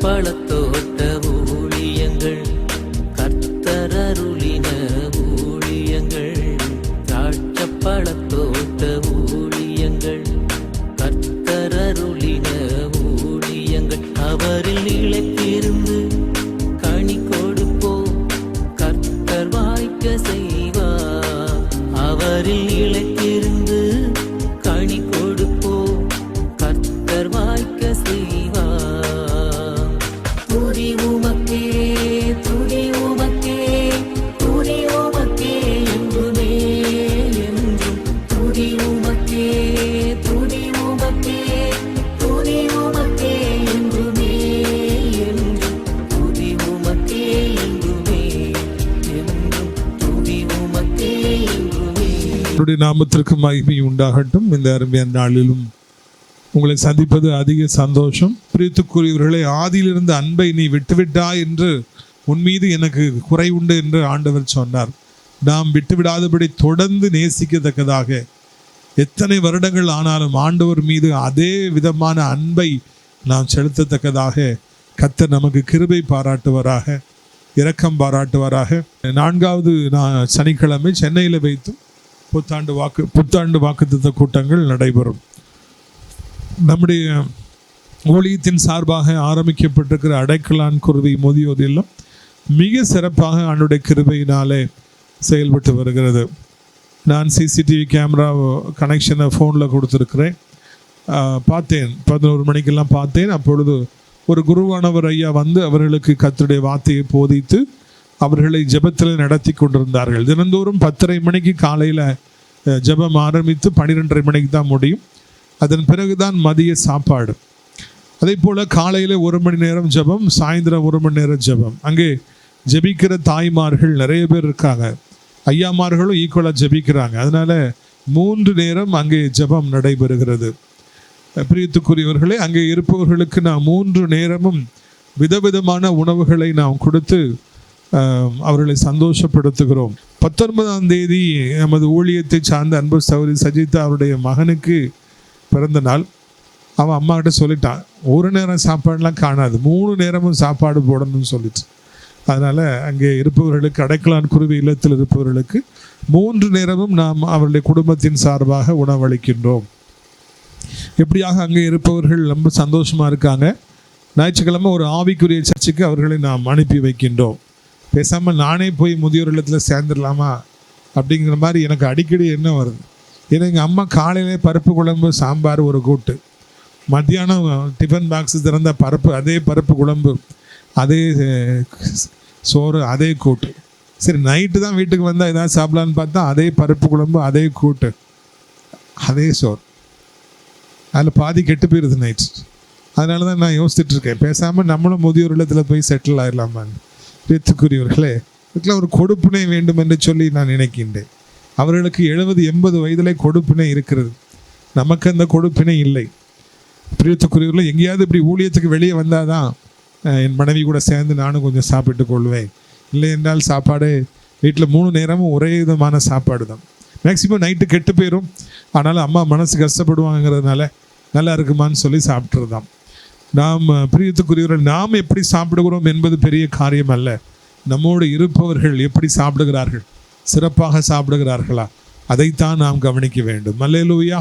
பழத்தோட்ட ஊழியங்கள், கர்த்தரருளின ஊழியங்கள். திராட்சை பழத்தோட்ட ஊழியங்கள், கர்த்தரருளின ஊழியங்கள். அவரில் நிலைத்திருந்து கனி கொடுப்போம், கர்த்தர் வாய்க்க செய்வார். அவரில் நிலைத்திருந்து கனி கொடுப்போம், கர்த்தர் வாய்க்க செய்வார். துதி உமக்கே, துதி உமக்கே, துதி உமக்கே என்றுமே என்றும். துதி உமக்கே, துதி உமக்கே, துதி உமக்கே என்றுமே என்றும். துதி உமக்கே என்றுமே என்றும். துதி உமக்கே என்றுமே. அவருடைய நாமத்திற்கு மகிமை உண்டாகட்டும். இந்த அருமையான நாளிலும் உங்களை சந்திப்பது அதிக சந்தோஷம். பிரியத்துக்குரியவர்களே, ஆதியிலிருந்து அன்பை நீ விட்டுவிட்டாய் என்று உன் மீது எனக்கு குறை உண்டு என்று ஆண்டவர் சொன்னார். நாம் விட்டுவிடாதபடி தொடர்ந்து நேசிக்கத்தக்கதாக எத்தனை வருடங்கள் ஆனாலும் ஆண்டவர் மீது அதே விதமான அன்பை நாம் செலுத்தத்தக்கதாக கர்த்தர் நமக்கு கிருபை பாராட்டுவாராக, இரக்கம் பாராட்டுவாராக. 4வது சனிக்கிழமை சென்னையில் வைத்து புத்தாண்டு வாக்குத்தத்த கூட்டங்கள் நடைபெறும். நம்முடைய ஊழியத்தின் சார்பாக ஆரம்பிக்கப்பட்டிருக்கிற அடைக்கலான் குருவி முதியோர் இல்லம் மிக சிறப்பாக ஆண்டுடைய கிருபையினாலே செயல்பட்டு வருகிறது. நான் சிசிடிவி கேமரா கனெக்ஷனை ஃபோனில் கொடுத்துருக்கிறேன். பார்த்தேன், 11 மணிக்கெல்லாம் பார்த்தேன். அப்பொழுது ஒரு குருவானவர் ஐயா வந்து அவர்களுக்கு கர்த்தருடைய வார்த்தையை போதித்து அவர்களை ஜெபத்தில் நடத்தி கொண்டிருந்தார்கள். தினந்தோறும் 10:30 மணிக்கு காலையில் ஜெபம் ஆரம்பித்து 12:30 மணிக்கு தான் முடியும். அதன் பிறகுதான் மதிய சாப்பாடு. அதே போல் காலையில் 1 மணி நேரம் ஜெபம், சாயந்தரம் 1 மணி நேரம் ஜெபம். அங்கே ஜெபிக்கிற தாய்மார்கள் நிறைய பேர் இருக்காங்க, ஐயாமார்களும் ஈக்குவலாக ஜெபிக்கிறாங்க. அதனால் 3 நேரம் அங்கே ஜெபம் நடைபெறுகிறது. பிரியத்துக்குரியவர்களே, அங்கே இருப்பவர்களுக்கு நாம் 3 நேரமும் விதவிதமான உணவுகளை நாம் கொடுத்து அவர்களை சந்தோஷப்படுத்துகிறோம். 19ஆம் தேதி நமது ஊழியத்தை சார்ந்த அன்பு சகோதரி சஜிதா அவருடைய மகனுக்கு பிறந்த நாள். அவன் அம்மா கிட்ட சொல்லிட்டான், 1 நேரம் சாப்பாடுலாம் காணாது, 3 நேரமும் சாப்பாடு போடணும்னு சொல்லிட்டு. அதனால் அங்கே இருப்பவர்களுக்கு, அடைக்கலான் குருவி இல்லத்தில் இருப்பவர்களுக்கு 3 நேரமும் நாம் அவருடைய குடும்பத்தின் சார்பாக உணவளிக்கின்றோம். எப்படியாக அங்கே இருப்பவர்கள் ரொம்ப சந்தோஷமாக இருக்காங்க. ஞாயிற்றுக்கிழமை ஒரு ஆவிக்குரிய சர்ச்சுக்கு அவர்களை நாம் அனுப்பி வைக்கின்றோம். பேசாமல் நானே போய் முதியோர் இல்லத்தில் சேர்ந்துடலாமா அப்படிங்கிற மாதிரி எனக்கு அடிக்கடி என்ன வருது. ஏன்னா எங்கள் அம்மா காலையிலே பருப்பு குழம்பு, சாம்பார், ஒரு கூட்டு, மத்தியானம் டிஃபன் பாக்ஸ் திறந்த பருப்பு, அதே பருப்பு குழம்பு, அதே சோறு, அதே கூட்டு. சரி, நைட்டு தான் வீட்டுக்கு வந்தால் ஏதாவது சாப்பிடலான்னு பார்த்தா அதே பருப்பு குழம்பு, அதே கூட்டு, அதே சோறு. அதில் பாதி கெட்டு போயிடுது நைட். அதனால தான் நான் யோசிச்சுட்ருக்கேன், பேசாமல் நம்மளும் முதியோர் இல்லத்தில் போய் செட்டில் ஆகிடலாமான்னு. பேத்துக்குரியவர்களே, இதுக்கெல்லாம் ஒரு கொடுப்பினை வேண்டும் என்று சொல்லி நான் நினைக்கின்றேன். அவர்களுக்கு 70-80 வயதிலே கொடுப்பினை இருக்கிறது, நமக்கு அந்த கொடுப்பினை இல்லை. பிரியத்துக்குரியவர்களே, எங்கேயாவது இப்படி ஊழியத்துக்கு வெளியே வந்தால் தான் என் மனைவி கூட சேர்ந்து நானும் கொஞ்சம் சாப்பிட்டு கொள்வேன். இல்லை என்றால் சாப்பாடு வீட்டில் 3 நேரமும் ஒரே விதமான சாப்பாடு தான். மேக்சிமம் நைட்டு கெட்டு போயிடும், ஆனாலும் அம்மா மனசு கஷ்டப்படுவாங்கிறதுனால நல்லா இருக்குமான்னு சொல்லி சாப்பிட்றதான். நாம் பிரியத்துக்குரியவர்கள், நாம் எப்படி சாப்பிடுகிறோம் என்பது பெரிய காரியம் அல்ல. நம்மோடு இருப்பவர்கள் எப்படி சாப்பிடுகிறார்கள், சிறப்பாக சாப்பிடுகிறார்களா, அதைத்தான் நாம் கவனிக்க வேண்டும். அல்லேலூயா.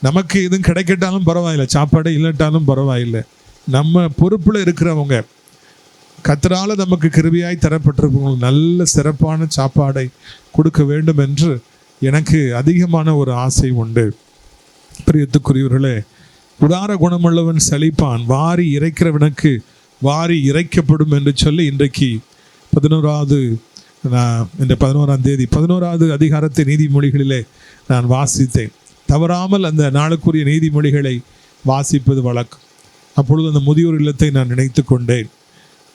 நமக்கு எதுவும் கிடைக்கட்டாலும் பரவாயில்லை, சாப்பாடே இல்லட்டாலும் பரவாயில்லை. நம்ம பொறுப்பில் இருக்கிறவங்க, கர்த்தரால் நமக்கு கிருபையாய் தரப்பட்டிருப்பவங்க நல்ல சிறப்பான சாப்பாடை கொடுக்க வேண்டும் என்று எனக்கு அதிகமான ஒரு ஆசை உண்டு. பிரியத்துக்குரியவர்களே, உதார குணமுள்ளவன் செழிப்பான், வாரி இறைக்கிறவனுக்கு வாரி இறைக்கப்படும் என்று சொல்லி இன்றைக்கு 11ஆம் தேதி 11வது அதிகாரத்தை நீதிமொழிகளிலே நான் வாசித்தேன். தவறாமல் அந்த நாளுக்குரிய நீதிமொழிகளை வாசிப்பது வழக்கம். அப்பொழுது அந்த முதியோர் இல்லத்தை நான் நினைத்து கொண்டேன்.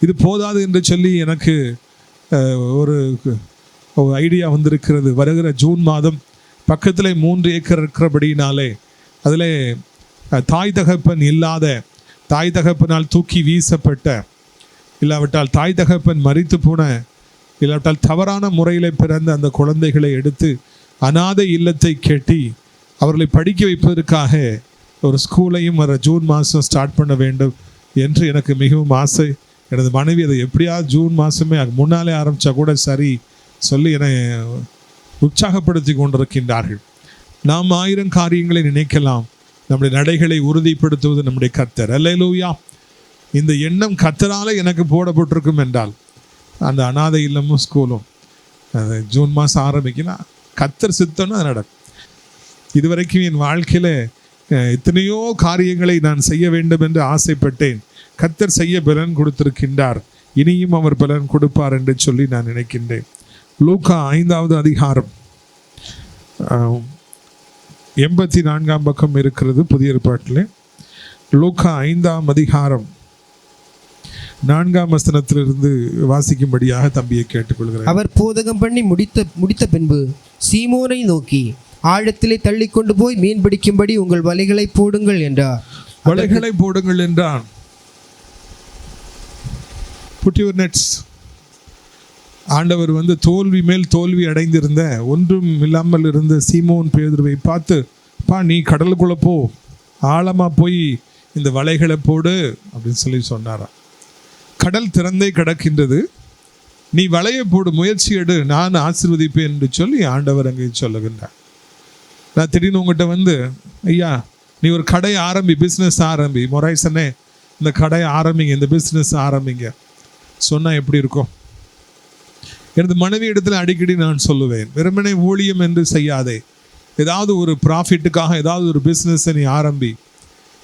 இது போதாது என்று சொல்லி எனக்கு ஒரு ஐடியா வந்திருக்கிறது. வருகிற ஜூன் மாதம் பக்கத்தில் 3 ஏக்கர் இருக்கிறபடினாலே அதில் தாய் தகப்பன் இல்லாத, தாய் தகப்பனால் தூக்கி வீசப்பட்ட, இல்லாவிட்டால் தாய் தகப்பன் மரித்து போன, இல்லாவிட்டால் தவறான முறையில் பிறந்த அந்த குழந்தைகளை எடுத்து அநாதை இல்லத்தை கட்டி அவர்களை படிக்க வைப்பதற்காக ஒரு ஸ்கூலையும் வர ஜூன் மாதம் ஸ்டார்ட் பண்ண வேண்டும் என்று எனக்கு மிகவும் ஆசை. எனது மனைவி அதை எப்படியாவது ஜூன் மாதமே முன்னாலே ஆரம்பித்தா கூட சரி சொல்லி என்னை உற்சாகப்படுத்தி கொண்டிருக்கின்றார்கள். நாம் 1000 காரியங்களை நினைக்கலாம், நம்முடைய நடைகளை உறுதிப்படுத்துவது நம்முடைய கர்த்தர். அல்லேலூயா. இந்த எண்ணம் கர்த்தரால் எனக்கு போடப்பட்டிருக்கும் என்றால் அந்த அனாதை இல்லமும் ஸ்கூலும் அது ஜூன் மாதம் ஆரம்பிக்கலாம், கர்த்தர் சித்தம்னு அது நடக்கும். இதுவரைக்கும் என் வாழ்க்கையில் எத்தனையோ காரியங்களை நான் செய்ய வேண்டும் என்று ஆசைப்பட்டேன். கர்த்தர் செய்ய பலன் கொடுத்திருக்கின்றார், இனியும் அவர் பலன் கொடுப்பார் என்று சொல்லி நான் நினைக்கின்றேன். லூக்கா 5வது அதிகாரம் 84ஆம் பக்கம் இருக்கிறது புதிய ஏற்பாட்டில். லூக்கா 5ஆம் அதிகாரம் 4ஆம் வசனத்திலிருந்து வாசிக்கும்படியாக தம்பியை கேட்டுக்கொள்கிறேன். அவர் போதகம் பண்ணி முடித்த பின்பு சீமோனை நோக்கி, ஆழத்திலே தள்ளி கொண்டு போய் மீன் பிடிக்கும்படி உங்கள் வலைகளை போடுங்கள் என்றார். வலைகளை போடுங்கள் என்றான். Put your nets. ஆண்டவர் தோல்வி மேல் தோல்வி அடைந்திருந்த, ஒன்றும் இல்லாமல் இருந்த சீமோன் பேதுருவை பார்த்து, பா நீ கடலுக்குள்ளே போ, ஆழமாக போய் இந்த வலைகளை போடு அப்படின்னு சொல்லி சொன்னாராம். கடல் திறந்தே கிடக்கின்றது, நீ வலையை போடு, முயற்சி எடு, நான் ஆசீர்வதிப்பேன் என்று சொல்லி ஆண்டவர் அங்கே சொல்லுகின்றார். நான் திடீர்னு உங்கள்கிட்ட ஐயா நீ ஒரு கடையை ஆரம்பி, பிஸ்னஸ் ஆரம்பி, மொரைசனே இந்த கடையை ஆரம்பிங்க, இந்த பிஸ்னஸ் ஆரம்பிங்க சொன்னால் எப்படி இருக்கும்? எனது மனைவி இடத்துல அடிக்கடி நான் சொல்லுவேன், வெறுமனே ஊழியம் என்று செய்யாதே, ஏதாவது ஒரு ப்ராஃபிட்டுக்காக ஏதாவது ஒரு பிஸ்னஸை நீ ஆரம்பி,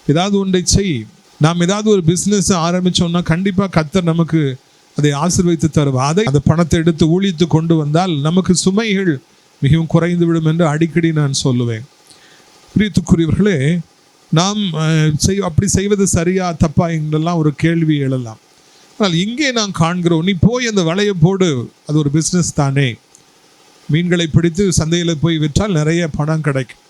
ஏதாவது ஒன்றை செய். நாம் ஏதாவது ஒரு பிஸ்னஸ் ஆரம்பித்தோம்னா கண்டிப்பாக கர்த்தர் நமக்கு அதை ஆசீர்வதித்து தருவார். அந்த பணத்தை எடுத்து ஊழியத்து கொண்டு வந்தால் நமக்கு சுமைகள் மிகவும் குறைந்து விடும் என்று அடிக்கடி நான் சொல்லுவேன். பிரியத்துக்குரியவர்களே, நாம் அப்படி செய்வது சரியா தப்பா என்றெல்லாம் ஒரு கேள்வி எழலாம். ஆனால் இங்கே நான் காண்கிறோம், நீ போய் அந்த வலையை போடு, அது ஒரு பிஸ்னஸ் தானே. மீன்களை பிடித்து சந்தையில் போய் விற்றால் நிறைய பணம் கிடைக்கும்.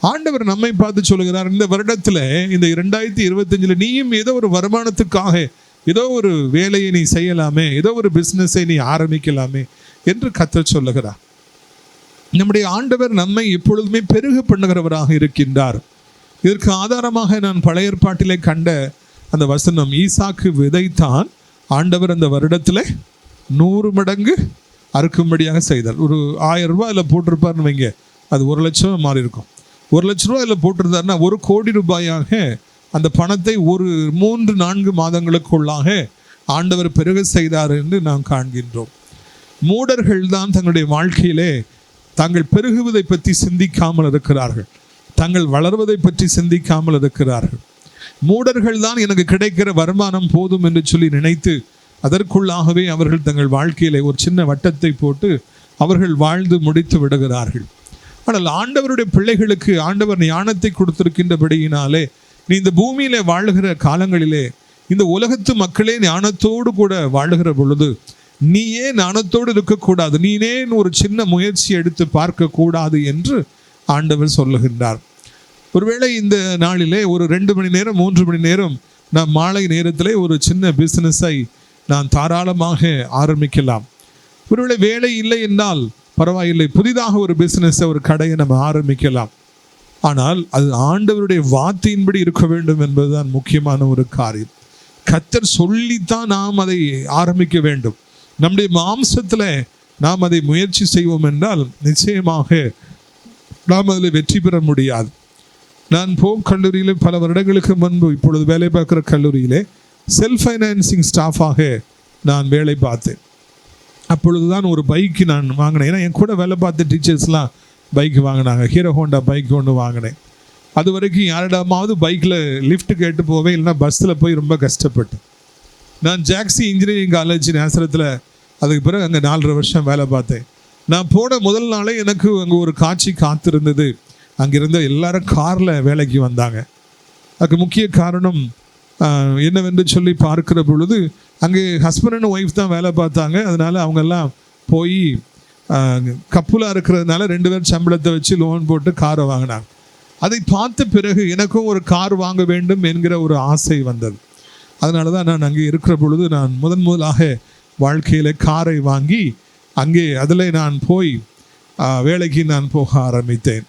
ஆண்டவர் நம்மை பார்த்து சொல்லுகிறார், இந்த வருடத்தில், இந்த 2025 நீயும் ஏதோ ஒரு வருமானத்துக்காக ஏதோ ஒரு வேலையை நீ செய்யலாமே, ஏதோ ஒரு பிஸ்னஸை நீ ஆரம்பிக்கலாமே என்று கர்த்தர் சொல்லுகிறார். நம்முடைய ஆண்டவர் நம்மை எப்பொழுதுமே பெருக பண்ணுகிறவராக இருக்கின்றார். இதற்கு ஆதாரமாக நான் பழைய ஏற்பாட்டிலே கண்ட அந்த வசனம், ஈசாக்கு விதைத்தான், ஆண்டவர் அந்த வருடத்தில் 100 மடங்கு அறுக்கும்படியாக செய்தார். ஒரு 1000 ரூபாய் அதில் போட்டிருப்பார்னு வைங்க, அது 1 லட்சம் மாறி இருக்கும். 1 லட்ச ரூபாய் அதில் போட்டிருந்தாருன்னா 1 கோடி ரூபாயாக அந்த பணத்தை ஒரு 3-4 மாதங்களுக்குள்ளாக ஆண்டவர் பெருக செய்தார் என்று நாம் காண்கின்றோம். மூடர்கள் தான் தங்களுடைய வாழ்க்கையிலே தாங்கள் பெருகுவதை பற்றி சிந்திக்காமல் இருக்கிறார்கள், தாங்கள் வளர்வதை பற்றி சிந்திக்காமல் இருக்கிறார்கள். மூடர்கள் தான் எனக்கு கிடைக்கிற வருமானம் போதும் என்று சொல்லி நினைத்து அதற்குள்ளாகவே அவர்கள் தங்கள் வாழ்க்கையிலே ஒரு சின்ன வட்டத்தை போட்டு அவர்கள் வாழ்ந்து முடித்து விடுகிறார்கள். ஆனால் ஆண்டவருடைய பிள்ளைகளுக்கு ஆண்டவர் ஞானத்தை கொடுத்திருக்கின்றபடியினாலே, நீ இந்த பூமியிலே வாழுகிற காலங்களிலே இந்த உலகத்து மக்களே ஞானத்தோடு கூட வாழுகிற பொழுது நீயே ஞானத்தோடு இருக்கக்கூடாது, நீனே ஒரு சின்ன முயற்சி எடுத்து பார்க்க கூடாது என்று ஆண்டவர் சொல்லுகின்றார். ஒருவேளை இந்த நாளிலே ஒரு 2 மணி நேரம் 3 மணி நேரம் நான் மாலை நேரத்திலே ஒரு சின்ன பிஸ்னஸை நான் தாராளமாக ஆரம்பிக்கலாம். ஒருவேளை வேலை இல்லை என்றால் பரவாயில்லை, புதிதாக ஒரு பிஸ்னஸை, ஒரு கடையை நம்ம ஆரம்பிக்கலாம். ஆனால் அது ஆண்டவருடைய வார்த்தையின்படி இருக்க வேண்டும் என்பதுதான் முக்கியமான ஒரு காரியம். கர்த்தர் சொல்லித்தான் நாம் அதை ஆரம்பிக்க வேண்டும். நம்முடைய மாம்சத்தில் நாம் அதை முயற்சி செய்வோம் என்றால் நிச்சயமாக நாம் அதில் வெற்றி பெற முடியாது. நான் கல்லூரியில் பல வருடங்களுக்கு முன்பு, இப்பொழுது வேலை பார்க்குற கல்லூரியிலே செல்ஃப் ஃபைனான்சிங் ஸ்டாஃபாக நான் வேலை பார்த்தேன். அப்பொழுது தான் ஒரு பைக்கு நான் வாங்கினேன். ஏன்னா என் கூட வேலை பார்த்த டீச்சர்ஸ்லாம் பைக் வாங்கினாங்க. ஹீரோ ஹோண்டா பைக் ஒன்று வாங்கினேன். அது வரைக்கும் யாரிடமாவது பைக்கில் லிஃப்ட் கேட்டு போவேன், இல்லைன்னா பஸ்ஸில் போய் ரொம்ப கஷ்டப்பட்டேன். நான் ஜாக்சி இன்ஜினியரிங் காலேஜ் நேசரத்தில் அதுக்கு பிறகு அங்கே 4.5 வருஷம் வேலை பார்த்தேன். நான் போன முதல் நாளே எனக்கு அங்கே ஒரு காட்சி காத்திருந்தது. அங்கிருந்த எல்லாரும் காரில் வேலைக்கு வந்தாங்க. அதுக்கு முக்கிய காரணம் என்னவென்று சொல்லி பார்க்கிற பொழுது, அங்கே ஹஸ்பண்ட் அண்ட் ஒய்ஃப் தான் வேலை பார்த்தாங்க. அதனால் அவங்கெல்லாம் போய் கப்புலாக இருக்கிறதுனால 2 பேர் சம்பளத்தை வச்சு லோன் போட்டு காரை வாங்கினாங்க. அதை பார்த்த பிறகு எனக்கும் ஒரு கார் வாங்க வேண்டும் என்கிற ஒரு ஆசை வந்தது. அதனால தான் நான் அங்கே இருக்கிற பொழுது நான் முதலாக வாழ்க்கையில் காரை வாங்கி அங்கே அதில் நான் போய் வேலைக்கு நான் போக ஆரம்பித்தேன்.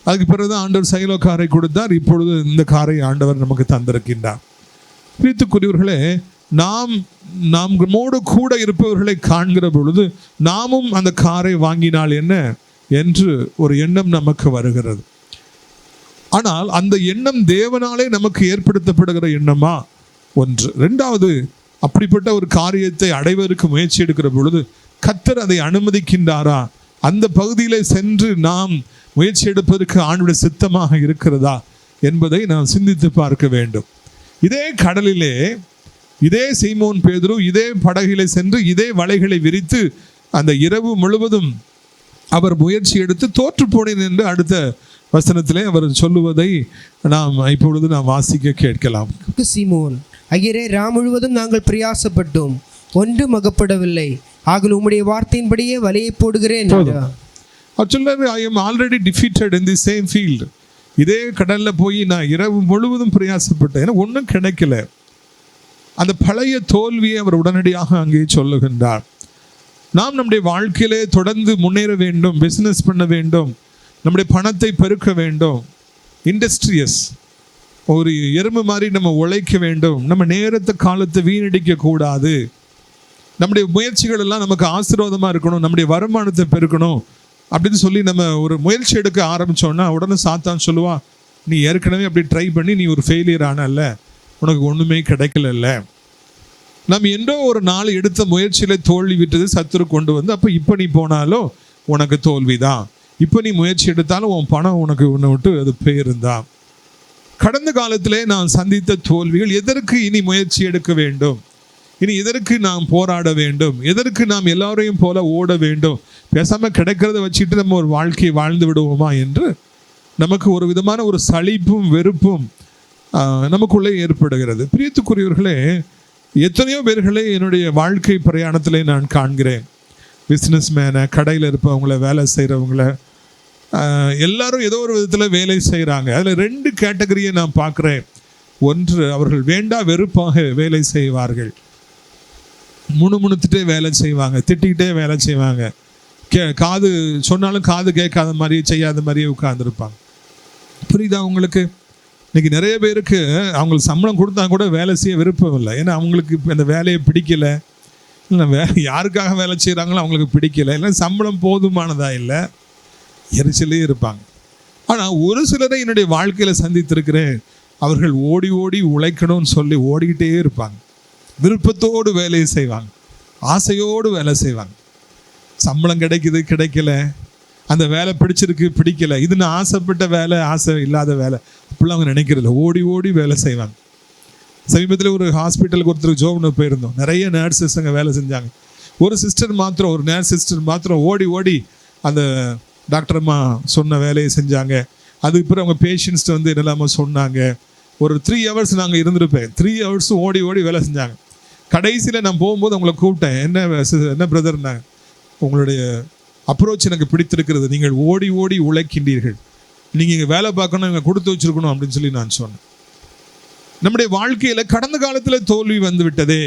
அதுக்கு பிறகு தான் ஆண்டவர் சைலோ காரை கொடுத்தார். இப்பொழுது இந்த காரை ஆண்டவர் நமக்கு தந்திருக்கின்றார். பிரியத்துக்குரியவர்களே, நம்மோடு கூட இருப்பவர்களை காண்கிற பொழுது நாமும் அந்த காரை வாங்கினால் என்ன என்று ஒரு எண்ணம் நமக்கு வருகிறது. ஆனால் அந்த எண்ணம் தேவனாலே நமக்கு ஏற்படுத்தப்படுகிற எண்ணமா? ஒன்று. ரெண்டாவது, அப்படிப்பட்ட ஒரு காரியத்தை அடைவதற்கு முயற்சி எடுக்கிற பொழுது கர்த்தர் அதை அனுமதிக்கின்றாரா? அந்த பகுதியிலே சென்று நாம் முயற்சி எடுப்பதற்கு ஆண்டவருடைய சித்தமாக இருக்கிறதா என்பதை நாம் சிந்தித்து பார்க்க வேண்டும். இதே கடலிலே இதே சீமோன் பேதுரு இதே படகிலே சென்று இதே வலைகளை விரித்து அந்த இரவு முழுவதும் அவர் முயற்சி எடுத்து தோற்று போனேன் என்று அடுத்த வசனத்திலே அவர் சொல்லுவதை நாம் இப்பொழுது நாம் வாசிக்க கேட்கலாம். சீமோன், ஐயரே, ராம் முழுவதும் நாங்கள் பிரயாசப்பட்டோம், ஒன்றும் அகப்படவில்லை. ஆகல் உம்முடைய வார்த்தையின்படியே வலையை போடுகிறேன். I am already defeated in the same field. இதே கடல்ல போய் நான் இரவு முழுவதும் பிரயாசப்பட்டேன், எனக்கு ஒன்றும் கிடைக்கல. அந்த பழைய தோல்வியை அவர் உடனடியாக அங்கே சொல்லுகின்றார். நாம் நம்முடைய வாழ்க்கையிலே தொடர்ந்து முன்னேற வேண்டும், பிஸ்னஸ் பண்ண வேண்டும், நம்முடைய பணத்தை பெருக்க வேண்டும், இண்டஸ்ட்ரியஸ் ஒரு எறும்பு மாதிரி நம்ம உழைக்க வேண்டும், நம்ம நேரத்தை காலத்தை வீணடிக்க கூடாது, நம்முடைய முயற்சிகள் எல்லாம் நமக்கு ஆசீர்வாதமாக இருக்கணும், நம்முடைய வருமானத்தை பெருக்கணும் அப்படின்னு சொல்லி நம்ம ஒரு முயற்சி எடுக்க ஆரம்பித்தோன்னா உடனே சாத்தான் சொல்லுவா, நீ ஏற்கனவே அப்படி ட்ரை பண்ணி நீ ஒரு ஃபெயிலியர் ஆனல்ல, உனக்கு ஒன்றுமே கிடைக்கல. நம்ம என்றோ ஒரு நாள் எடுத்த முயற்சியில தோல்வி விட்டது சத்துரு கொண்டு வந்து, அப்போ இப்போ நீ போனாலும் உனக்கு தோல்விதான், இப்போ நீ முயற்சி எடுத்தாலும் உன் பணம் உனக்கு உன்னை விட்டு அது போயிருந்தான். கடந்த காலத்திலே நான் சந்தித்த தோல்விகள், எதற்கு இனி முயற்சி எடுக்க வேண்டும், இனி எதற்கு நாம் போராட வேண்டும், எதற்கு நாம் எல்லாரையும் போல ஓட வேண்டும், பேசாமல் கிடைக்கிறத வச்சுட்டு நம்ம ஒரு வாழ்க்கையை வாழ்ந்து விடுவோமா என்று நமக்கு ஒரு விதமான ஒரு சலிப்பும் வெறுப்பும் நமக்குள்ளே ஏற்படுகிறது. பிரியத்துக்குரியவர்களே, எத்தனையோ பேர்களை என்னுடைய வாழ்க்கை பிரயாணத்திலே நான் காண்கிறேன். பிஸ்னஸ் மேனை, கடையில் இருப்பவங்கள, வேலை செய்கிறவங்கள, எல்லாரும் ஏதோ ஒரு விதத்தில் வேலை செய்கிறாங்க. அதில் 2 கேட்டகரியை நான் பார்க்குறேன். ஒன்று, அவர்கள் வேண்டா வெறுப்பாக வேலை செய்வார்கள், முணுமுணுத்துட்டே வேலை செய்வாங்க, திட்டிக்கிட்டே வேலை செய்வாங்க, காது சொன்னாலும் காது கேட்காத மாதிரி செய்யாத மாதிரியே உட்கார்ந்துருப்பாங்க. புரியுதா உங்களுக்கு? இன்னைக்கு நிறைய பேருக்கு அவங்களுக்கு சம்பளம் கொடுத்தா கூட வேலை செய்ய விருப்பம் இல்லை. ஏன்னா அவங்களுக்கு இப்போ இந்த வேலையை பிடிக்கல, இல்லை யாருக்காக வேலை செய்கிறாங்களோ அவங்களுக்கு பிடிக்கல, இல்லை சம்பளம் போதுமானதாக இல்லை, எரிச்சலே இருப்பாங்க. ஆனால் ஒரு சிலரை என்னுடைய வாழ்க்கையில் சந்தித்திருக்கிறேன். அவர்கள் ஓடி ஓடி உழைக்கணும்னு சொல்லி ஓடிக்கிட்டே இருப்பாங்க, விருப்பத்தோடு வேலையை செய்வாங்க, ஆசையோடு வேலை செய்வாங்க. சம்பளம் கிடைக்கல, அந்த வேலை பிடிச்சிருக்கு பிடிக்கல, இது நான் ஆசைப்பட்ட வேலை, ஆசை இல்லாத வேலை அப்படிலாம் அவங்க நினைக்கிறதில்ல, ஓடி ஓடி வேலை செய்வாங்க. சமீபத்தில் ஒரு ஹாஸ்பிட்டலுக்கு ஒருத்தருக்கு ஜோப்னு போயிருந்தோம். நிறைய நர்சஸ் அங்கே வேலை செஞ்சாங்க. ஒரு சிஸ்டர் மாத்திரம், ஒரு நர்ஸ் சிஸ்டர் மாத்திரம் ஓடி ஓடி அந்த டாக்டர் அம்மா சொன்ன வேலையை செஞ்சாங்க. அதுக்கு பிறகு அவங்க பேஷண்ட்ஸ்ட்டு வந்து என்னெல்லாமோ சொன்னாங்க. ஒரு 3 hours நாங்கள் இருந்திருப்பேன். 3 hours ஓடி ஓடி வேலை செஞ்சாங்க. கடைசியில் நான் போகும்போது அவங்களை கூப்பிட்டேன். என்ன பிரதர்னாங்க, உங்களுடைய அப்ரோச் எனக்கு பிடித்திருக்கிறது, நீங்கள் ஓடி ஓடி உழைக்கின்றீர்கள், நீங்கள் இங்கே வேலை பார்க்கணும், இங்கே கொடுத்து வச்சுருக்கணும் அப்படின்னு சொல்லி நான் சொன்னேன். நம்முடைய வாழ்க்கையில் கடந்த காலத்தில் தோல்வி வந்து விட்டதே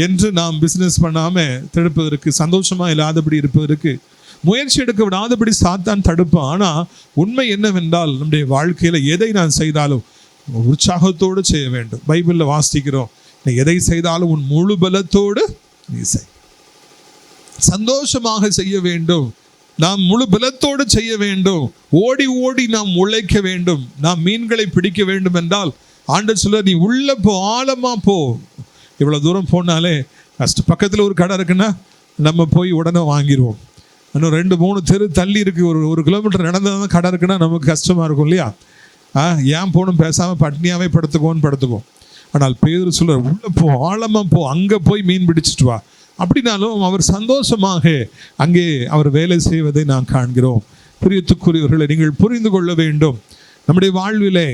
என்று நாம் பிஸ்னஸ் பண்ணாமல் தடுப்பதற்கு, சந்தோஷமாக இல்லாதபடி இருப்பதற்கு முயற்சி எடுக்க விடாதபடி சாத்தான் தடுப்பான். ஆனால் உண்மை என்னவென்றால், நம்முடைய வாழ்க்கையில் எதை நான் செய்தாலும் உற்சாகத்தோடு செய்ய வேண்டும். பைபிளில் வாசிக்கிறோம், நீ எதை செய்தாலும் உன் முழு பலத்தோடு நீ செய், சந்தோஷமாக செய்ய வேண்டும், நாம் முழு பலத்தோடு செய்ய வேண்டும், ஓடி ஓடி நாம் உழைக்க வேண்டும். நாம் மீன்களை பிடிக்க வேண்டும் என்றால் ஆண்டவர் சொல்ல, நீ உள்ள போ, ஆழமா போ. இவ்வளோ தூரம் போனாலே கஷ்டம். பக்கத்தில் ஒரு கடை இருக்குன்னா நம்ம போய் உடனே வாங்கிடுவோம். இன்னும் 2-3 தெரு தள்ளி இருக்கு, ஒரு கிலோமீட்டர் நடந்தால் கடை இருக்குன்னா நமக்கு கஷ்டமாக இருக்கும் இல்லையா? ஏன் போகணும், பேசாமல் பட்னியாவே படுத்துக்குவோம். ஆனால் பேதுரு சொல்றார், உள்ள போ, ஆழமா போ, அங்கே போய் மீன் பிடிச்சிட்டு வா. அப்படின்னாலும் அவர் சந்தோஷமாக அங்கே அவர் வேலை செய்வதை நாம் காண்கிறோம். பிரியத்துக்குரியவர்களை, நீங்கள் புரிந்து கொள்ள வேண்டும், நம்முடைய வாழ்விலே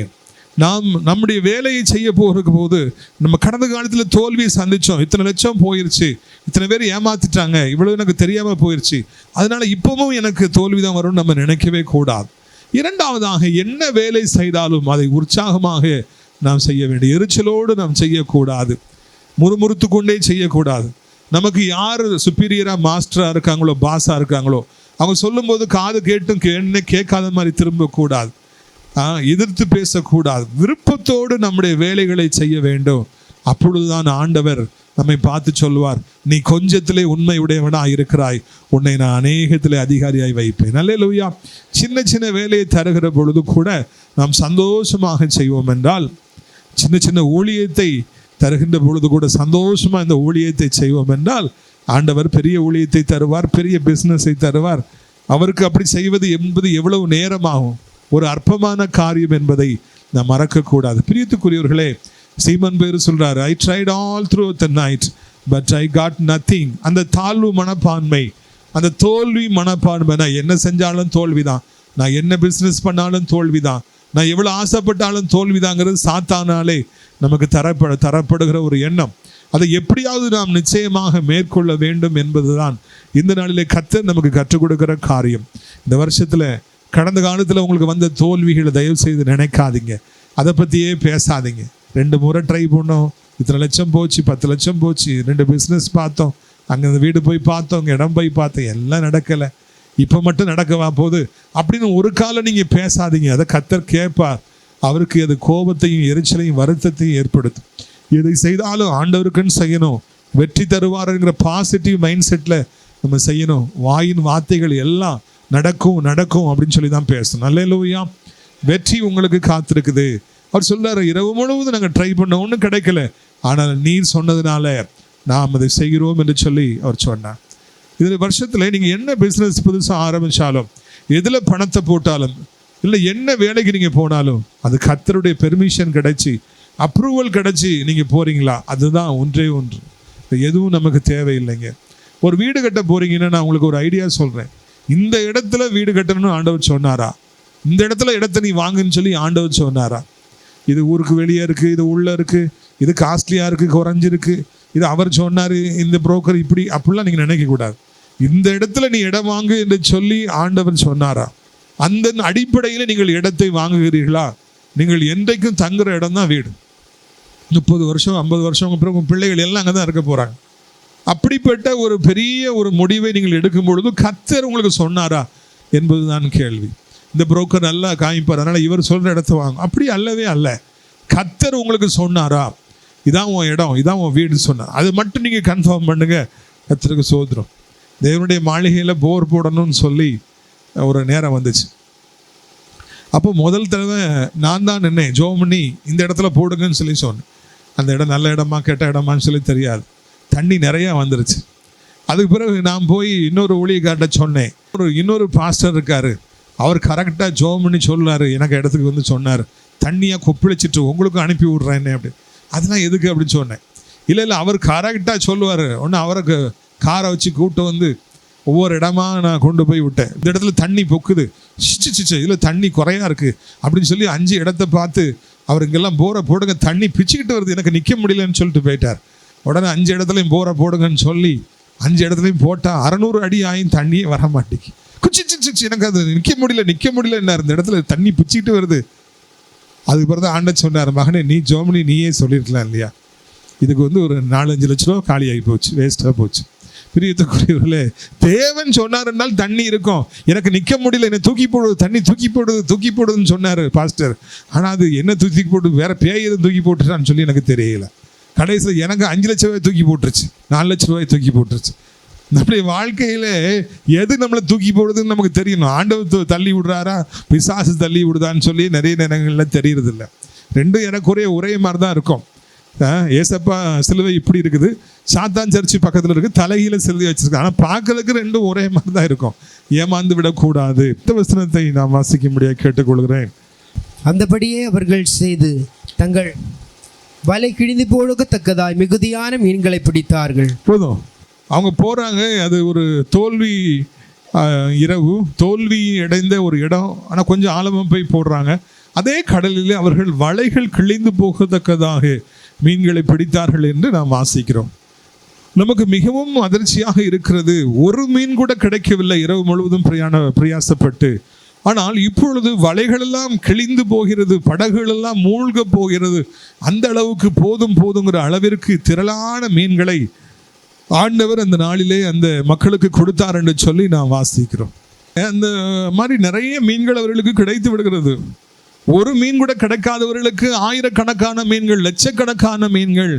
நாம் நம்முடைய வேலையை செய்ய போது நம்ம கடந்த காலத்தில் தோல்வியை சந்தித்தோம். இத்தனை லட்சம் போயிடுச்சு, இத்தனை பேர் ஏமாத்திட்டாங்க, இவ்வளவு எனக்கு தெரியாமல் போயிடுச்சு, அதனால இப்பவும் எனக்கு தோல்விதான் வரும்னு நம்ம நினைக்கவே கூடாது. இரண்டாவதாக, என்ன வேலை செய்தாலும் அதை உற்சாகமாக நாம் செய்ய வேண்டும். எரிச்சலோடு நாம் செய்யக்கூடாது, முறுமுறுத்து கொண்டே செய்யக்கூடாது. நமக்கு யார் சுப்பீரியராக மாஸ்டராக இருக்காங்களோ, பாஸாக இருக்காங்களோ, அவங்க சொல்லும்போது காது கேட்டும் என்ன கேட்காத மாதிரி திரும்பக்கூடாது, எதிர்த்து பேசக்கூடாது. விருப்பத்தோடு நம்முடைய வேலைகளை செய்ய வேண்டும். அப்பொழுதுதான் ஆண்டவர் நம்மை பார்த்து சொல்வார், நீ கொஞ்சத்திலே உண்மை உடையவனாய் இருக்கிறாய், உன்னை நான் அநேகத்திலே அதிகாரியாய் வைப்பேன். அல்லேலூயா. சின்ன சின்ன வேலையை தருகிற பொழுது கூட நாம் சந்தோஷமாக செய்வோம் என்றால், சின்ன சின்ன ஊழியத்தை தருகின்ற பொழுது கூட சந்தோஷமா இந்த ஊழியத்தை செய்வோம் என்றால், ஆண்டவர் பெரிய ஊழியத்தை தருவார், பெரிய பிஸ்னஸை தருவார். அவருக்கு அப்படி செய்வது என்பது எவ்வளவு நேரமாகும், ஒரு அற்பமான காரியம் என்பதை நாம் மறக்கக்கூடாது. பிரியத்துக்குரியவர்களே, சீமன் பேரு சொல்றாரு, I tried all through the night but I got nothing. அந்த தாழ்வு மனப்பான்மை, அந்த தோல்வி மனப்பான்மை, நான் என்ன செஞ்சாலும் தோல்விதான், நான் என்ன பிஸ்னஸ் பண்ணாலும் தோல்விதான், நான் எவ்வளோ ஆசைப்பட்டாலும் தோல்விதாங்கிறது சாத்தானாலே நமக்கு தரப்படுகிற ஒரு எண்ணம். அதை எப்படியாவது நாம் நிச்சயமாக மேற்கொள்ள வேண்டும் என்பதுதான் இந்த நாளிலே கர்த்தர் நமக்கு கற்றுக் கொடுக்கிற காரியம். இந்த வருஷத்தில் கடந்த காலத்தில் உங்களுக்கு வந்த தோல்விகளை தயவு செய்து நினைக்காதீங்க, அதை பற்றியே பேசாதீங்க. 2 முறை ட்ரை பண்ணோம், இத்தனை லட்சம் போச்சு, 10 லட்சம் போச்சு, 2 பிஸ்னஸ் பார்த்தோம், அங்கே அந்த வீடு போய் பார்த்தோம், அங்கே இடம் போய் பார்த்தோம், எல்லாம் நடக்கலை, இப்போ மட்டும் நடக்கவா போகுது அப்படின்னு ஒரு காலம் நீங்கள் பேசாதீங்க. அதை கர்த்தர் கேட்பார். அவருக்கு அது கோபத்தையும் எரிச்சலையும் வருத்தத்தையும் ஏற்படுத்தும். எதை செய்தாலும் ஆண்டவருக்குன்னு செய்யணும், வெற்றி தருவாருங்கிற பாசிட்டிவ் மைண்ட் செட்டில் நம்ம செய்யணும். வாயின் வார்த்தைகள் எல்லாம் நடக்கும் நடக்கும் அப்படின்னு சொல்லி தான் பேசணும். அல்லேலூயா. வெற்றி உங்களுக்கு காத்திருக்குது. அவர் சொல்றாரு, இரவு முழுவதும் நாங்கள் ட்ரை பண்ண, ஒன்றும் கிடைக்கல, ஆனால் நீர் சொன்னதுனால நாம் அதை செய்கிறோம் என்று சொல்லி அவர் சொன்னார். இதில் வருஷத்தில் நீங்கள் என்ன பிஸ்னஸ் புதுசாக ஆரம்பித்தாலும், எதில் பணத்தை போட்டாலும், இல்லை என்ன வேலைக்கு நீங்கள் போனாலும், அது கர்த்தருடைய பெர்மிஷன் கிடைச்சி, அப்ரூவல் கிடைச்சி நீங்கள் போகிறீங்களா, அதுதான் ஒன்றே ஒன்று. எதுவும் நமக்கு தேவையில்லைங்க. ஒரு வீடு கட்ட போகிறீங்கன்னா நான் உங்களுக்கு ஒரு ஐடியா சொல்கிறேன். இந்த இடத்துல வீடு கட்டணும்னு ஆண்டவர் சொன்னாரா? இந்த இடத்துல இடத்த நீ வாங்குன்னு சொல்லி ஆண்டவர் சொன்னாரா? இது ஊருக்கு வெளியே இருக்குது, இது உள்ளே இருக்குது, இது காஸ்ட்லியாக இருக்குது, குறைஞ்சிருக்கு, இது அவர் சொன்னார், இந்த புரோக்கர் இப்படி அப்படிலாம் நீங்கள் நினைக்கக்கூடாது. இந்த இடத்துல நீ இடம் வாங்கு என்று சொல்லி ஆண்டவர் சொன்னாரா? அந்த அடிப்படையில் நீங்கள் இடத்தை வாங்குகிறீர்களா? நீங்கள் என்றைக்கும் தங்குற இடம் தான் வீடு. 30 வருஷம் 50 வருஷம் அப்புறம் உங்கள் பிள்ளைகள் எல்லாம் அங்கே தான் இருக்க போகிறாங்க. அப்படிப்பட்ட ஒரு பெரிய ஒரு முடிவை நீங்கள் எடுக்கும் பொழுது கர்த்தர் உங்களுக்கு சொன்னாரா என்பது தான் கேள்வி. இந்த புரோக்கர் நல்லா காமிப்பார், அதனால் இவர் சொல்கிற இடத்த வாங்க, அப்படி அல்லவே அல்ல. கர்த்தர் உங்களுக்கு சொன்னாரா, இதான் உன் இடம், இதான் உன் வீடு சொன்னார், அது மட்டும் நீங்கள் கன்ஃபார்ம் பண்ணுங்க. கர்த்தருக்கு சோதரம். தேவனுடைய மாளிகையில் போர் போடணும்னு சொல்லி ஒரு நேரம் வந்துச்சு. அப்போ முதல் தடவை நான் தான் நின்னேன், ஜோம் பண்ணி இந்த இடத்துல போடுங்கன்னு சொல்லி சொன்னேன். அந்த இடம் நல்ல இடமா கெட்ட இடமான்னு சொல்லி தெரியாது, தண்ணி நிறையா வந்துருச்சு. அதுக்கு பிறகு நான் போய் இன்னொரு ஊழியக்கார்ட்ட சொன்னேன். இன்னொரு பாஸ்டர் இருக்கார், அவர் கரெக்டாக ஜோம் பண்ணி சொல்லார், எனக்கு இடத்துக்கு வந்து சொன்னார், தண்ணியாக கொப்பளிச்சிட்டு உங்களுக்கு அனுப்பி விட்றேன் என்ன அப்படி. அதெல்லாம் எதுக்கு அப்படின்னு சொன்னேன். இல்லை அவர் கரெக்டாக சொல்லுவார். ஒன்று அவருக்கு காரை வச்சு கூப்பிட்டு வந்து ஒவ்வொரு இடமா நான் கொண்டு போய் விட்டேன். இந்த இடத்துல தண்ணி பொக்குது, சிச்சு இதில் தண்ணி குறையா இருக்குது அப்படின்னு சொல்லி 5 இடத்த பார்த்து அவர் இங்கெல்லாம் போரை போடுங்க, தண்ணி பிச்சுக்கிட்டு வருது, எனக்கு நிற்க முடியலன்னு சொல்லிட்டு போயிட்டார். உடனே 5 இடத்துலையும் போரை போடுங்கன்னு சொல்லி 5 இடத்துலையும் போட்டால் 600 அடி ஆயும் தண்ணியே வர மாட்டேங்கி. குச்சிச்சு எனக்கு அது நிற்க முடியல என்ன, இந்த இடத்துல தண்ணி பிச்சுக்கிட்டு வருது. அதுக்கு பிறகு ஆண்டவர் சொன்னார், மகனே நீ ஜோமனி நீயே சொல்லியிருக்கலாம் இல்லையா, இதுக்கு வந்து ஒரு 4-5 லட்ச ரூபா காலி ஆகி போச்சு, வேஸ்ட்டாக போச்சு. பிரியத்துக்குரியவர்களே, தேவன் சொன்னார்னால் தண்ணி இருக்கும். எனக்கு நிற்க முடியல, என்னை தூக்கி போடுது, தண்ணி தூக்கி போடுதுன்னு சொன்னார் பாஸ்டர். ஆனால் அது என்ன தூக்கி போட்டு வேற பேய் எதுவும் தூக்கி போட்டுட்டான்னு சொல்லி எனக்கு தெரியல. கடைசியில் எனக்கு 5 லட்ச ரூபாய் தூக்கி போட்டுருச்சு, 4 லட்ச ரூபாய் தூக்கி போட்டுருச்சு. நம்முடைய வாழ்க்கையில் எது நம்மளை தூக்கி போடுதுன்னு நமக்கு தெரியணும். ஆண்டவர் தள்ளி விடுறாரா, பிசாசு தள்ளி விடுதான்னு சொல்லி நிறைய நேரங்களில் தெரியறதில்ல. ரெண்டும் எனக்கு ஒரே மாதிரி தான் இருக்கும். ஏசப்பா சிலுவை இப்படி இருக்குது, சாத்தான் சர்ச்சு பக்கத்தில் இருக்குது, தலைகீழ சிலுவை வச்சிருக்காங்க. ஆனால் பார்க்கறதுக்கு ரெண்டும் ஒரே மாதிரி தான் இருக்கும். ஏமாந்து விடக்கூடாது. இந்த வசனத்தை நான் வாசிக்க முடியாது கேட்டுக்கொள்கிறேன். அந்தபடியே அவர்கள் செய்து தங்கள் வலை கிழிந்து போடத்தக்கதாய் மிகுதியான மீன்களை பிடித்தார்கள். போதும், அவங்க போகிறாங்க. அது ஒரு தோல்வி இரவு, தோல்வி அடைந்த ஒரு இடம். ஆனால் கொஞ்சம் ஆழமாக போய் போடுறாங்க. அதே கடலில் அவர்கள் வலைகள் கிழிந்து போகத்தக்கதாக மீன்களை பிடித்தார்கள் என்று நாம் வாசிக்கிறோம். நமக்கு மிகவும் அதிர்ச்சியாக இருக்கிறது, ஒரு மீன் கூட கிடைக்கவில்லை இரவு முழுவதும் பிரயாசப்பட்டு. ஆனால் இப்பொழுது வலைகளெல்லாம் கிழிந்து போகிறது, படகுகளெல்லாம் மூழ்க போகிறது. அந்த அளவுக்கு போதுங்கிற அளவிற்கு திரளான மீன்களை ஆண்டவர் அந்த நாளிலே அந்த மக்களுக்கு கொடுத்தார் என்று சொல்லி நாம் வாசிக்கிறோம். அந்த மாதிரி நிறைய மீன்கள் அவர்களுக்கு கிடைத்து விடுகிறது. ஒரு மீன் கூட கிடைக்காதவர்களுக்கு ஆயிரக்கணக்கான மீன்கள், லட்சக்கணக்கான மீன்கள்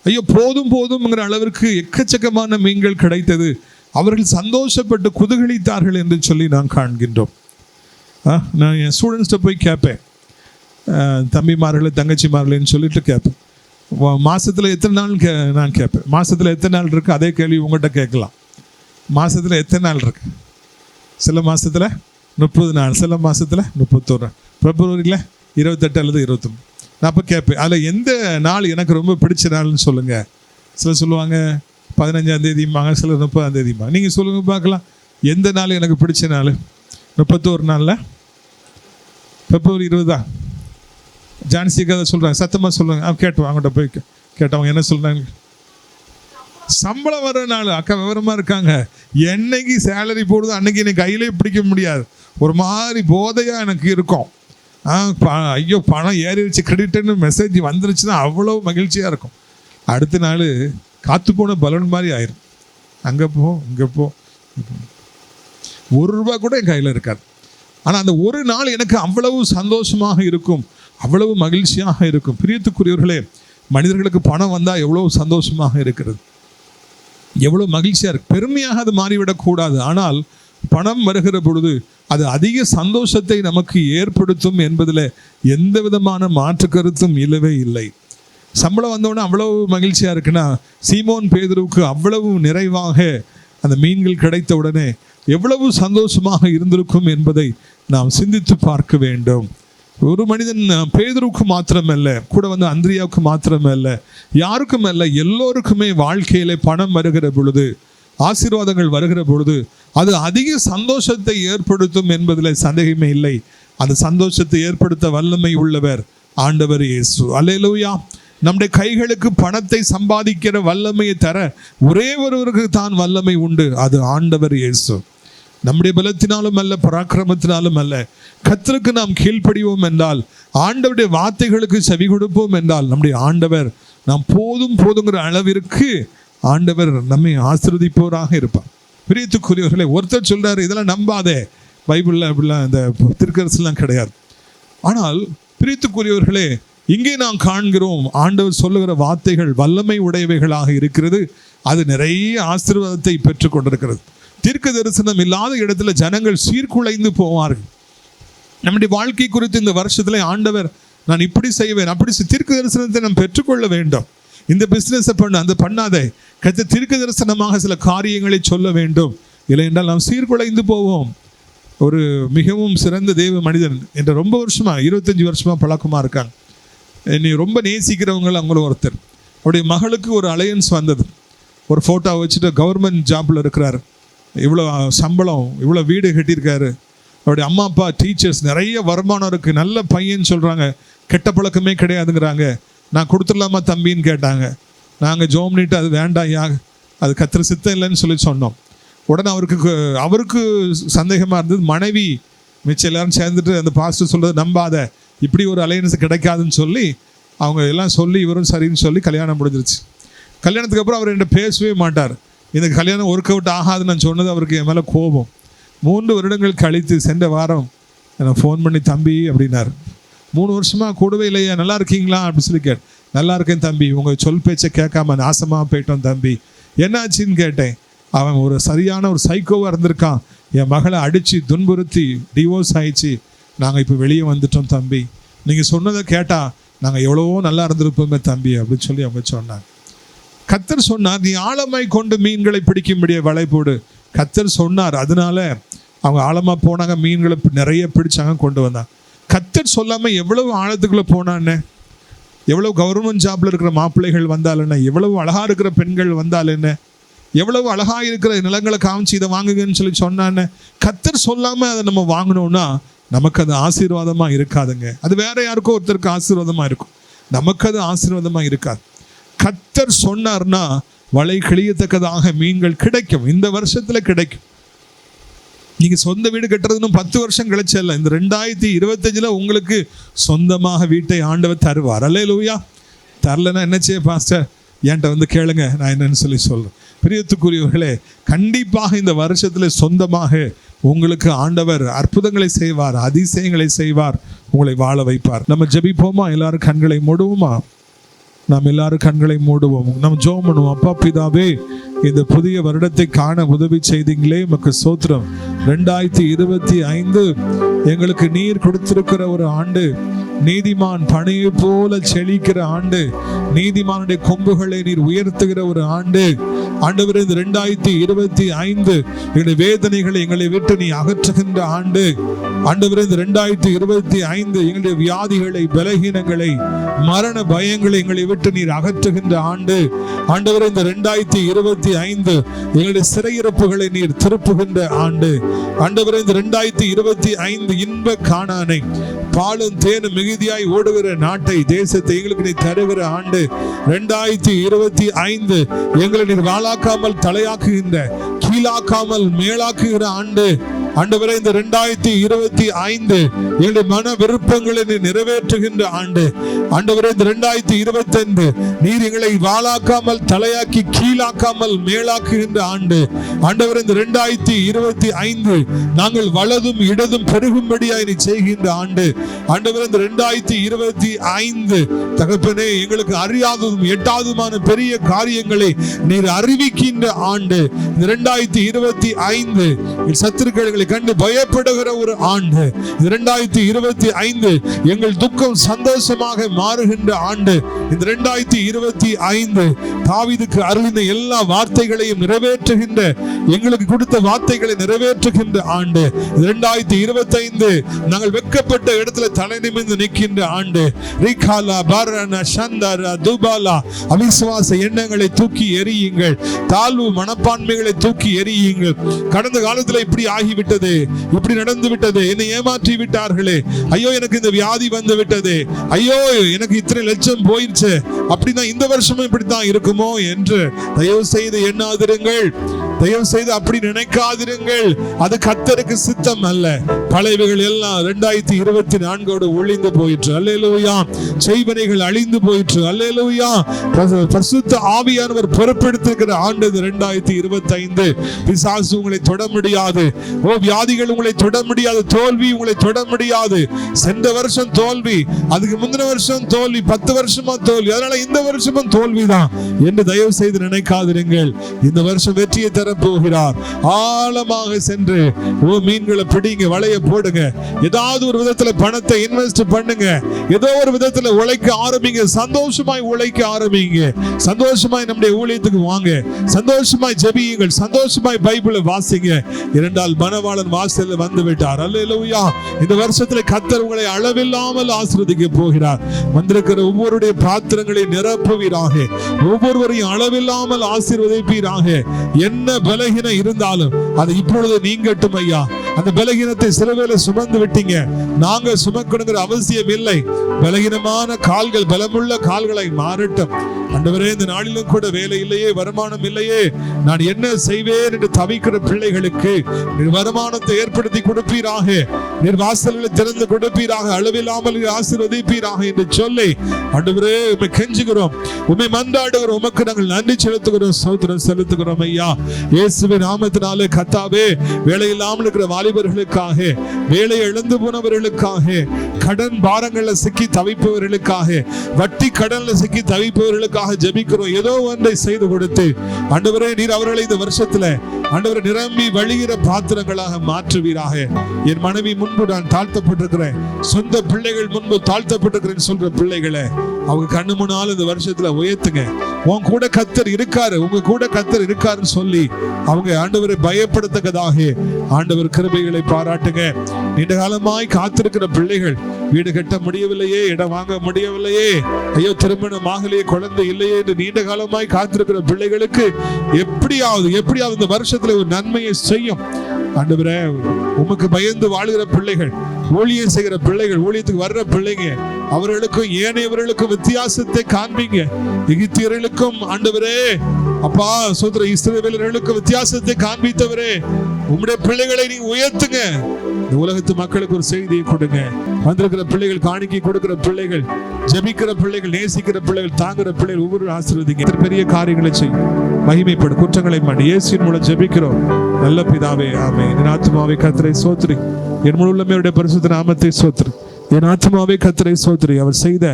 ஐயோ போதும் போதும்ங்கிற அளவிற்கு எக்கச்சக்கமான மீன்கள் கிடைத்தது. அவர்கள் சந்தோஷப்பட்டு குதூகலித்தார்கள் என்று சொல்லி நான் காண்கின்றோம். நான் என் ஸ்டூடெண்ட்ஸ்கிட்ட போய் கேட்பேன், தம்பிமார்களே தங்கச்சிமார்களேன்னு சொல்லிட்டு கேட்பேன், மாதத்தில் எத்தனை நாள் நான் கேட்பேன், மாதத்தில் எத்தனை நாள் இருக்குது? அதே கேள்வி உங்கள்கிட்ட கேட்கலாம். மாதத்தில் எத்தனை நாள் இருக்குது? சில மாதத்தில் 30 நாள், சில மாதத்தில் 31, பிப்ரவரியில் 28 அல்லது 29. நான் அப்போ கேட்பேன், அதில் எந்த நாள் எனக்கு ரொம்ப பிடிச்ச நாள்னு சொல்லுங்கள். சிலர் சொல்லுவாங்க 15ஆம் தேதிம்பாங்க, சிலர் 30ஆம் தேதிம்பாங்க. நீங்கள் சொல்லுங்கள் பார்க்கலாம், எந்த நாள் எனக்கு பிடிச்ச நாள்? 31 நாளில் பிப்ரவரி 20. ஜான்சி கதை சொல்கிறாங்க, சத்தமாக சொல்லுவாங்க. கேட்டோம், அவங்கள்ட்ட போய் கேட்டவங்க என்ன சொல்கிறாங்க? சம்பளம் வர நாள். அக்கா விவரமாக இருக்காங்க. என்னைக்கு சேலரி போடுதோ அன்னைக்கு எனக்கு கையிலே பிடிக்க முடியாது, ஒரு மாதிரி போதையாக எனக்கு இருக்கும். ஐயோ பணம் ஏறிடுச்சு, கிரெடிட்னு மெசேஜ் வந்துருச்சுன்னா அவ்வளோ மகிழ்ச்சியாக இருக்கும். அடுத்த நாள் காற்று போன பலூன் மாதிரி ஆயிரும். அங்கே போ இங்கே போ, ₹1 கூட என் கையில் இருக்காது. ஆனால் அந்த ஒரு நாள் எனக்கு அவ்வளவு சந்தோஷமாக இருக்கும், அவ்வளவு மகிழ்ச்சியாக இருக்கும். பிரியத்துக்குரியவர்களே, மனிதர்களுக்கு பணம் வந்தால் எவ்வளோ சந்தோஷமாக இருக்கிறது, எவ்வளோ மகிழ்ச்சியாக இருக்கு. பெருமையாக அது மாறிவிடக்கூடாது. ஆனால் பணம் வருகிற பொழுது அது அதிக சந்தோஷத்தை நமக்கு ஏற்படுத்தும் என்பதில் எந்த விதமான மாற்று கருத்தும் இல்லவே இல்லை. சம்பளம் வந்தோடனே அவ்வளவு மகிழ்ச்சியாக இருக்குன்னா, சீமோன் பேதுருவுக்கு அவ்வளவு நிறைவாக அந்த மீன்கள் கிடைத்த உடனே எவ்வளவு சந்தோஷமாக இருந்திருக்கும் என்பதை நாம் சிந்தித்து பார்க்க வேண்டும். ஒரு மனிதன் பேதுருவுக்கு மாத்திரமல்ல, கூட வந்து அந்திரியாவுக்கு மாத்திரமல்ல, யாருக்கும் அல்ல, எல்லோருக்குமே வாழ்க்கையிலே பணம் வருகிற பொழுது, ஆசீர்வாதங்கள் வருகிற பொழுது அது அதிக சந்தோஷத்தை ஏற்படுத்தும் என்பதில் சந்தேகமே இல்லை. அந்த சந்தோஷத்தை ஏற்படுத்த வல்லமை உள்ளவர் ஆண்டவர் இயேசு. அல்லேலூயா. நம்முடைய கைகளுக்கு பணத்தை சம்பாதிக்கிற வல்லமையை தர ஒரே ஒருவருக்கு தான் வல்லமை உண்டு, அது ஆண்டவர் இயேசு. நம்முடைய பலத்தினாலும் அல்ல, பராக்கிரமத்தினாலும் அல்ல. கர்த்தருக்கு நாம் கீழ்ப்படிவோம் என்றால், ஆண்டவருடைய வார்த்தைகளுக்கு செவி கொடுப்போம் என்றால், நம்முடைய ஆண்டவர் நாம் போதும் போதுங்கிற அளவிற்கு ஆண்டவர் நம்மை ஆசீர்வதிப்பவராக இருப்பார். பிரியத்துக்குரியவர்களே, ஒருத்தர் சொல்றாரு இதெல்லாம் நம்பாதே, பைபிளில் அப்படிலாம் இந்த திருக்கரசுலாம் கிடையாது. ஆனால் பிரியத்துக்குரியவர்களே, இங்கே நாம் காண்கிறோம் ஆண்டவர் சொல்லுகிற வார்த்தைகள் வல்லமை உடையவைகளாக இருக்கிறது. அது நிறைய ஆசீர்வாதத்தை பெற்றுக் கொண்டிருக்கிறது. தீர்க்க தரிசனம் இல்லாத இடத்துல ஜனங்கள் சீர்குலைந்து போவார்கள். நம்முடைய வாழ்க்கை குறித்து இந்த வருஷத்துல ஆண்டவர் நான் இப்படி செய்வேன், அப்படி தீர்க்க தரிசனத்தை நாம் பெற்றுக்கொள்ள வேண்டும். இந்த பிஸ்னஸை பண்ண, அந்த பண்ணாதே, கர்த்தர் தீர்க்க தரிசனமாக சில காரியங்களை சொல்ல வேண்டும். இல்லை என்றால் நாம் சீர்குலைந்து போவோம். ஒரு மிகவும் சிறந்த தேவ மனிதன் என்ற ரொம்ப வருஷமா 25 வருஷமா பழக்கமாக இருக்காங்க. என்னை ரொம்ப நேசிக்கிறவங்க அவங்களும் ஒருத்தர். அவருடைய மகளுக்கு ஒரு அலையன்ஸ் வந்தது. ஒரு ஃபோட்டோ வச்சுட்டு கவர்மெண்ட் ஜாப்பில் இருக்கிறார், இவ்வளோ சம்பளம், இவ்வளோ வீடு கட்டியிருக்காரு. அவருடைய அம்மா அப்பா டீச்சர்ஸ், நிறைய வருமானம் இருக்குது, நல்ல பையன்னு சொல்கிறாங்க, கெட்ட பழக்கமே கிடையாதுங்கிறாங்க. நான் கொடுத்துடலாமா தம்பின்னு கேட்டாங்க. நாங்கள் ஜோம்னிட்டு அது வேண்டாம் யா, அது கர்த்தர் சித்தம் இல்லைன்னு சொல்லி சொன்னோம். உடனே அவருக்கு சந்தேகமாக இருந்தது. மனைவி மிச்சம் எல்லாரும் சேர்ந்துட்டு அந்த பாஸ்டர் சொல்கிறது நம்பாத, இப்படி ஒரு அலையன்ஸ் கிடைக்காதுன்னு சொல்லி அவங்க எல்லாம் சொல்லி இவரும் சரின்னு சொல்லி கல்யாணம் முடிஞ்சிருச்சு. கல்யாணத்துக்கு அப்புறம் அவர் என்கிட்ட பேசவே மாட்டார். இந்த கல்யாணம் ஒர்க் அவுட் ஆகாதுன்னு நான் சொன்னது அவருக்கு என் மேலே கோபம். 3 வருடங்கள் கழித்து சென்ற வாரம் நான் ஃபோன் பண்ணி தம்பி அப்படின்னார். 3 வருஷமாக கூடவே இல்லையா, நல்லா இருக்கீங்களா அப்படின்னு சொல்லி கேட்டேன். நல்லா இருக்கேன் தம்பி, உங்கள் சொல் பேச்சை கேட்காம நாசமாக போயிட்டோம் தம்பி. என்னாச்சுன்னு கேட்டேன். அவன் ஒரு சரியான ஒரு சைக்கோவாக இருந்திருக்கான். என் மகளை அடித்து துன்புறுத்தி டிவோர்ஸ் ஆயிடுச்சு. நாங்கள் இப்போ வெளியே வந்துட்டோம் தம்பி. நீங்கள் சொன்னதை கேட்டால் நாங்கள் எவ்வளவோ நல்லா இருந்திருப்போமே தம்பி அப்படின்னு சொல்லி அவங்க சொன்னாங்க. கர்த்தர் சொன்னார், நீ ஆழமாய் கொண்டு மீன்களை பிடிக்கும்படியே வலை போடு. கர்த்தர் சொன்னார், அதனால அவங்க ஆழமாக போனாங்க, மீன்களை நிறைய பிடிச்சாங்க, கொண்டு வந்தாங்க. கர்த்தர் சொல்லாமல் எவ்வளவு ஆழத்துக்குள்ளே போனான்னு, எவ்வளவு கவர்மெண்ட் ஜாப்ல இருக்கிற மாப்பிள்ளைகள் வந்தால் என்ன, எவ்வளவு அழகாக இருக்கிற பெண்கள் வந்தால் என்ன, எவ்வளவு அழகாக இருக்கிற நிலங்களை காமிச்சு இதை வாங்குங்கன்னு சொல்லி சொன்னான்னு. கர்த்தர் சொல்லாமல் அதை நம்ம வாங்கினோம்னா நமக்கு அது ஆசீர்வாதமாக இருக்காதுங்க. அது வேற யாருக்கோ ஒருத்தருக்கு ஆசீர்வாதமாக இருக்கும், நமக்கு அது ஆசீர்வாதமாக இருக்காது. கர்த்தர் சொன்னார்னா வலை கிழியத்தக்கதாக மீன்கள் கிடைக்கும். இந்த வருஷத்துல கிடைக்கும். நீங்க சொந்த வீடு கட்டுறதுன்னு 10 வருஷம் கழிச்சல்ல, இந்த 2025 உங்களுக்கு சொந்தமாக வீட்டை ஆண்டவர் தருவார். அல்லேலூயா. தரலன்னா என்ன செய்ய பாஸ்டர், என்கிட்ட வந்து கேளுங்க, நான் என்னன்னு சொல்லி சொல்றேன். பிரியத்துக்குரியவர்களே, கண்டிப்பாக இந்த வருஷத்துல சொந்தமாக உங்களுக்கு ஆண்டவர் அற்புதங்களை செய்வார், அதிசயங்களை செய்வார், உங்களை வாழ வைப்பார். நம்ம ஜெபிப்போமா? எல்லாரும் கண்களை மூடுவோமா? நாம் எல்லாரும் கண்களை மூடுவோம். நாம் ஜெபம் பண்ணுவோம். அப்பா பிதாவே, இந்த புதிய வருடத்தை காண உதவி செய்தீங்களே, உமக்கு ஸ்தோத்திரம். 2025 எங்களுக்கு நீர் கொடுத்திருக்கிற ஒரு ஆண்டு, நீதிமான் பனையை போல செழிக்கிற ஆண்டு, நீதிமானுடைய கொம்புகளை நீர் உயர்த்துகிற ஒரு ஆண்டு. ஆண்டவரே, இந்த 2025 எங்களுடைய வேதனைகளை எங்களை விட்டு நீ அகற்றுகின்ற ஆண்டு. ஆண்டவரே, இந்த 2025 எங்களுடைய வியாதிகளை, பலகீனங்களை, மரண பயங்களை எங்களை விட்டு நீர் அகற்றுகின்ற ஆண்டு. ஆண்டவரே, இந்த 2025 எங்களுடைய சிறையிருப்புகளை நீர் திருப்புகின்ற ஆண்டு. ஆண்டவரே, இந்த 2025 இன்ப கானானை, பாலும் தேனும் மிகுதியாய் ஓடுகிற நாட்டை, தேசத்தை எங்களுக்கு நீ தருகிற ஆண்டு. 2025 எங்களை நீர் வாளாக்காமல் தலையாக்குகின்ற, கீழாக்காமல் மேலாக்குகிற ஆண்டு. ஆண்டவரே, இந்த 2025 எங்களுடைய மன விருப்பங்களை நீ நிறைவேற்றுகின்ற ஆண்டு. ஆண்டவரே, இந்த 2025 நீர் எங்களை வாளாக்காமல் தலையாக்கி கீழாக்காமல் மேலாக்குகின்ற ஆண்டு. ஆண்டவரே, இந்த 2025 நாங்கள் வலதும் இடதும் பெருகும்படியாய் நீ செய்கின்ற ஆண்டு. ஆண்டவரே, இந்த 2025 தகப்பனே, எங்களுக்கு அறியாததும் எட்டாததுமான பெரிய காரியங்களை நீர் அறிவிக்கின்ற ஆண்டு. இந்த 2025 சத்துருக்களை கண்டு பயப்படுகிற ஒரு ஆண்டு. 2025 எங்கள் துக்கம் சந்தோஷமாக மாறுகின்ற ஆண்டு. இந்த 2025 தாவீதுக்கு அருளின எல்லா வார்த்தைகளையும் நிறைவேற்றுகின்ற, எங்களுக்கு கொடுத்த வார்த்தைகளை நிறைவேற்றுகின்ற ஆண்டு. 2025 நாங்கள் வெட்கப்பட்ட இடத்துல தலை நிமிர்ந்து நிற்கின்ற ஆண்டு. ரிகாலா பரண சந்தர துபாலா, அவிசுவாச எண்ணங்களை தூக்கி எறியுங்கள், தாழ்வு மனப்பான்மைகளை தூக்கி எறியுங்கள். கடந்த காலத்துல இப்படி ஆகிவிட்டது, இப்படி நடந்து விட்டது, என்னை ஏமாற்றி விட்டார்களே, ஐயோ எனக்கு இந்த வியாதி வந்து விட்டது, ஐயோ எனக்கு இத்தனை லட்சம் போயிடுச்சு, அப்படின்னா இந்த வருஷமும் இப்படித்தான் இருக்குமோ என்று தயவு செய்து எண்ணாதிருங்கள். தயவு செய்து அப்படி நினைக்காதிருங்கள். அது கர்த்தருக்கு சித்தம் அல்ல. பழையவைகள் எல்லாம் 2024 ஒழிந்து போயிற்று. அல்லேலூயா. செய்வனைகள் அழிந்து போயிற்று. அல்லேலூயா. பரிசுத்த ஆவியானவர் பொறுப்பெடுத்திருக்கிற ஆண்டு 2025. பிசாசு உங்களை தொட முடியாது. வியாதிகள் உங்களை தொட முடியாது. தோல்வி உங்களை தொட முடியாது. சென்ற வருஷம் தோல்வி, அதுக்கு முந்தின வருஷம் தோல்வி, 10 வருஷமா தோல்வி, அதனால இந்த வருஷமும் தோல்விதான் என்று தயவு செய்து நினைக்காதிருங்கள். இந்த வருஷம் வெற்றியை தர போகிறார். ஆழமாக சென்று மீன்களை பிடிங்க, வலைய போடுங்க, ஏதாவது ஒரு விதத்துல பணத்தை இன்வெஸ்ட் பண்ணுங்க, ஏதோ ஒரு விதத்துல உழைக்க ஆரம்பிங்க, சந்தோஷமாய் உழைக்க ஆரம்பிங்க, சந்தோஷமாய் நம்முடைய ஊழியத்துக்கு வாங்க, சந்தோஷமாய் ஜெபியுங்கள், சந்தோஷமாய் பைபிளை வாசிங்க. இரண்டால் மணவாளன் வாசல்ல வந்து விட்டார். அல்லேலூயா. இந்த வருஷத்துல கர்த்தர் உங்களை அளவில்லாமல் ஆசீர்வதிக்க போகிறார். வந்திருக்கிற ஒவ்வொருடைய பாத்திரங்களை நிரப்புவீராக, ஒவ்வொருவரையும் அளவில்லாமல் ஆசீர்வதிப்பீராக. என்ன பலகீனம் இருந்தாலும் அது இப்பொழுது நீங்கட்டும் ஐயா. அந்த பலகீனத்தை சிலுவையில சுமந்து விட்டீங்க, நாங்க சுமக்கணுங்கிற அவசியம் இல்லை. பலகீனமான கால்கள் பலமுள்ள கால்களை மாறட்டும். ஆண்டவரே, இந்த நாளிலும் கூட வேலை இல்லையே, வருமானம் இல்லையே, நான் என்ன செய்வேன் என்று தவிக்கிற பிள்ளைகளுக்கு நீர் வருமானத்தை ஏற்படுத்தி கொடுப்பீராக, நீர் வாசல்களை திறந்து கொடுப்பீராக, அளவில்லாமல் ஆசீர்வதிப்பீராக என்று சொல்லி ஆண்டவரே உம்மை கெஞ்சுகிறோம், உம்மை மன்றாடுகிறோம், உமக்கு நாங்கள் நன்றி செலுத்துகிறோம், ஸ்தோத்திரம் செலுத்துகிறோம் ஐயா. இயேசுவின் நாமத்தினாலே கர்த்தாவே, வேலை இல்லாமல் இருக்கிற வாலிபர்களுக்காக, வேலை இழந்து போனவர்களுக்காக, கடன் பாரங்கள்ல சிக்கி தவிப்பவர்களுக்காக, வட்டி கடன்ல சிக்கி தவிப்பவர்களுக்காக ஜெபிக்கிறோம். ஏதோ ஒன்றை செய்து கொடுத்து ஆண்டவரே, நீர் அவர்களை இந்த வருஷத்துல ஆண்டவரே நிரம்பி வழிகிற பாத்திரங்களாக மாற்றுவீராக. என் மனைவி முன்பு நான் தாழ்த்தப்பட்டிருக்கிறேன், சொந்த பிள்ளைகள் முன்பு தாழ்த்தப்பட்டிருக்கிறேன் சொல்ற பிள்ளைகளை அவங்க கண்ணு முன்னால் இந்த வருஷத்துல உயர்த்துங்க. உன் கூட கர்த்தர் இருக்காரு, உங்க கூட கர்த்தர் இருக்காருன்னு சொல்லி அவங்க ஆண்டவரை பயப்படுத்தக்கதாக ஆண்டவர் கிருபைகளை பாராட்டுங்க. நீண்ட காலமாய் காத்திருக்கிற பிள்ளைகள், வீடு கட்ட முடியவில்லையே, இடம் வாங்க முடியவில்லையே, ஐயோ திருமணம் ஆகலையே, குழந்தை இல்லையே என்று நீண்ட காலமாய் காத்திருக்கிற பிள்ளைகளுக்கு எப்படியாவது இந்த வருஷத்துல ஒரு நன்மையை செய்யும் ஆண்டவரே. உமக்கு பயந்து வாழுகிற பிள்ளைகள், ஊழியம் செய்கிற பிள்ளைகள், ஊழியத்துக்கு வர்ற பிள்ளைங்க, அவர்களுக்கும் ஏனையவர்களுக்கும் வித்தியாசத்தை காண்பீங்க. எகிப்தியர்களுக்கும் ஆண்டவரே அப்பா சோதர இஸ்ரவேலர்களுக்கும் வித்தியாசத்தை காண்பித்தவரே, உம்முடைய பிள்ளைகளை நீ உயர்த்துங்க. இந்த உலகத்து மக்களுக்கு ஒரு செய்தியை கொடுங்க. வந்திருக்கிற பிள்ளைகள், காணிக்கை கொடுக்கிற பிள்ளைகள், ஜெபிக்கிற பிள்ளைகள், நேசிக்கிற பிள்ளைகள், தாங்குற பிள்ளைகள் ஒவ்வொரு ஆசீர்வதிங்க. பெரிய காரியங்களை செய்யும், மகிமைப்படும், குற்றங்களை மன்னி இயேசுவின் மூலம் ஜெபிக்கிறோம் நல்ல பிதாவே, ஆமென். என் ஆத்துமாவே கர்த்தரை ஸ்தோத்திரி, என் முழு உள்ளமையுடைய பரிசுத்த நாமத்தை ஸ்தோத்திரி. என் ஆத்துமாவே கர்த்தரை ஸ்தோத்திரி. அவர் செய்த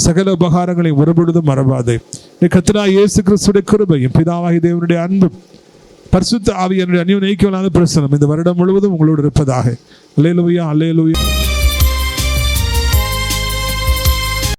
சகல உபகாரங்களை ஒருபொழுதும் மறவாதே. கர்த்தராகிய இயேசு கிறிஸ்துவின் கிருபையும் பிதாவாகிய தேவனுடைய அன்பும் பரிசுத்த ஆவியானவருடைய அந்யோன்ய ஐக்கியமான பிரசன்னம் இந்த வருடம் முழுவதும் உங்களோடு இருப்பதாக. அல்லேலூயா, அல்லேலூயா.